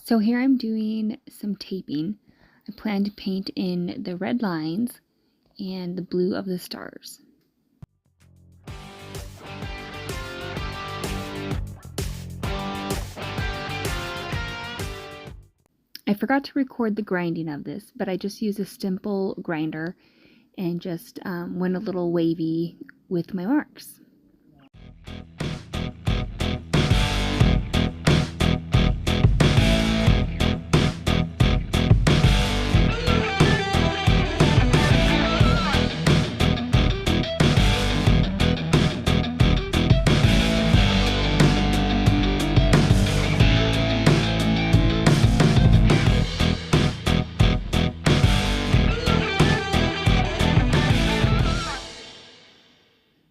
So here I'm doing some taping. I plan to paint in the red lines and the blue of the stars. I forgot to record the grinding of this, but I just used a simple grinder and just went a little wavy with my marks.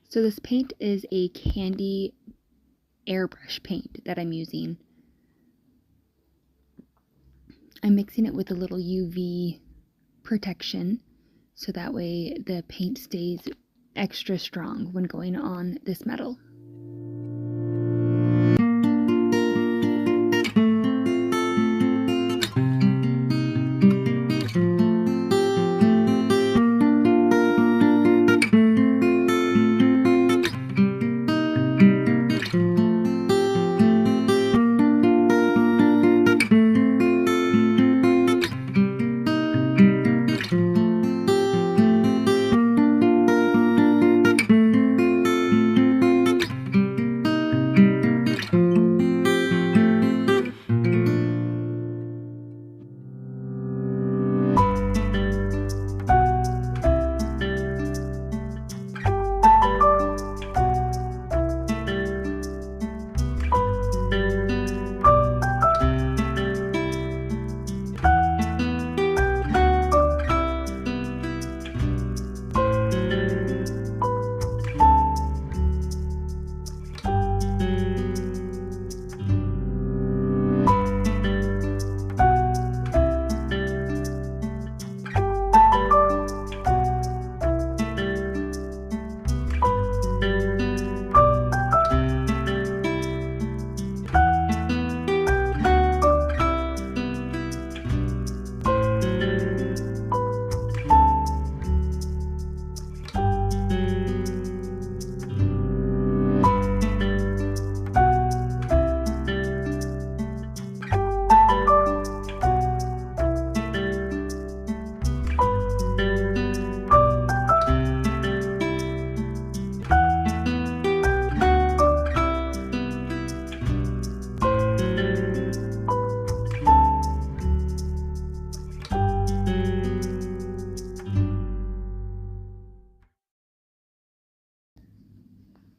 So this paint is a candy airbrush paint that I'm using. I'm mixing it with a little UV protection so that way the paint stays extra strong when going on this metal.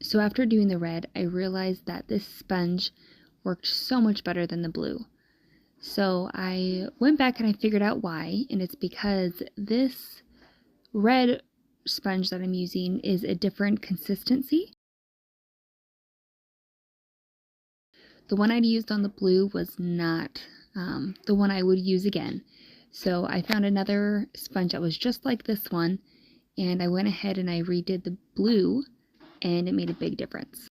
So after doing the red, I realized that this sponge worked so much better than the blue. So I went back and I figured out why, and it's because this red sponge that I'm using is a different consistency. The one I'd used on the blue was not the one I would use again. So I found another sponge that was just like this one, and I went ahead and I redid the blue, and it made a big difference.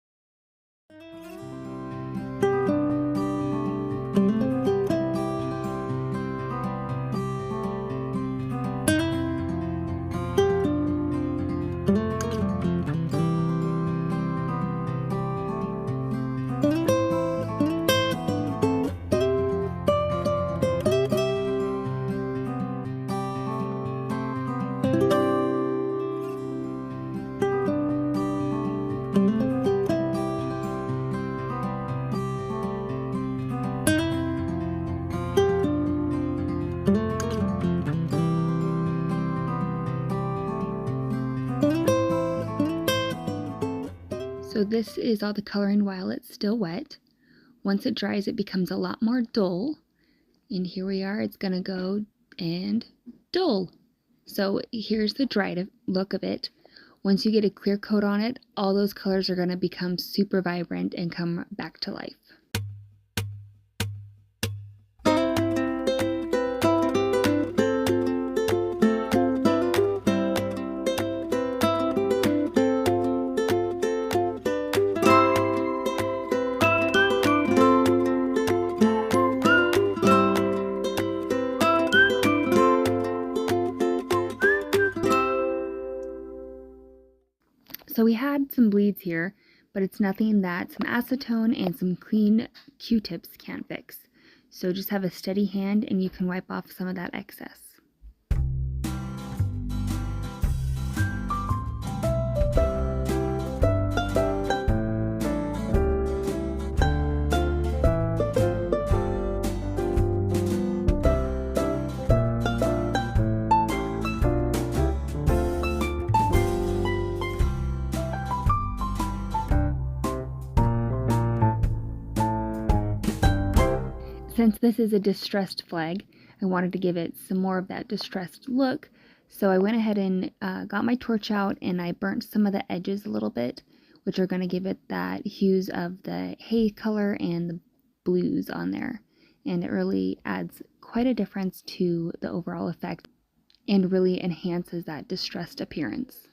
So this is all the coloring while it's still wet. Once it dries, it becomes a lot more dull. And here we are, it's gonna go and dull. So here's the dried look of it. Once you get a clear coat on it, all those colors are gonna become super vibrant and come back to life. had some bleeds here, but it's nothing that some acetone and some clean Q-tips can't fix. So just have a steady hand and you can wipe off some of that excess. Since this is a distressed flag, I wanted to give it some more of that distressed look, so I went ahead and got my torch out and I burnt some of the edges a little bit, which are going to give it that hues of the hay color and the blues on there. And it really adds quite a difference to the overall effect and really enhances that distressed appearance.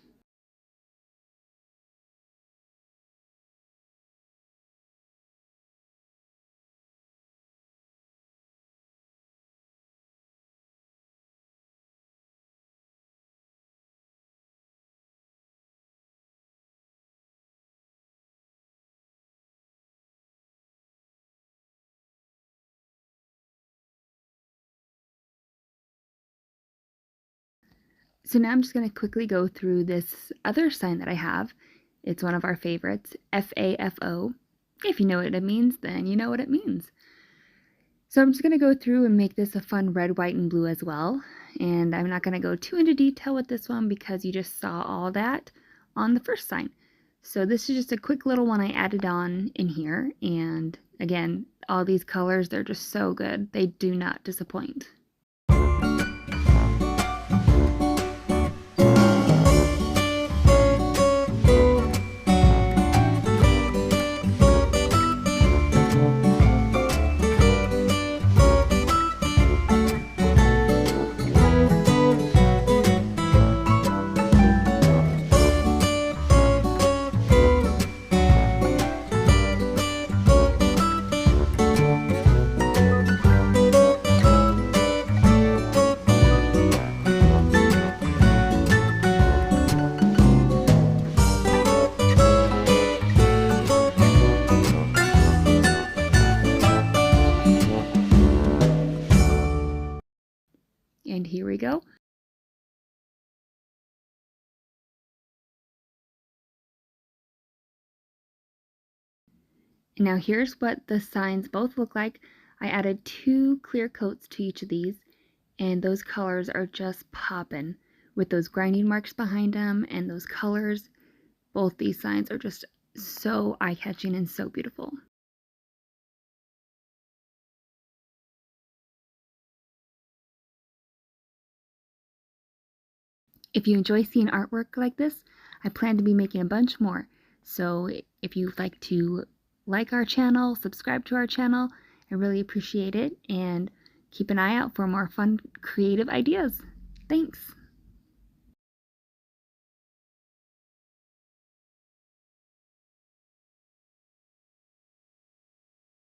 So now I'm just going to quickly go through this other sign that I have. It's one of our favorites, FAFO. If you know what it means, then you know what it means. So I'm just going to go through and make this a fun red, white, and blue as well. And I'm not going to go too into detail with this one because you just saw all that on the first sign. So this is just a quick little one I added on in here. And again, all these colors, they're just so good. They do not disappoint. And here we go. And now here's what the signs both look like. I added 2 clear coats to each of these, and those colors are just popping with those grinding marks behind them and those colors. Both these signs are just so eye-catching and so beautiful. If you enjoy seeing artwork like this, I plan to be making a bunch more. So if you'd like to like our channel, subscribe to our channel, I really appreciate it, and keep an eye out for more fun, creative ideas. Thanks!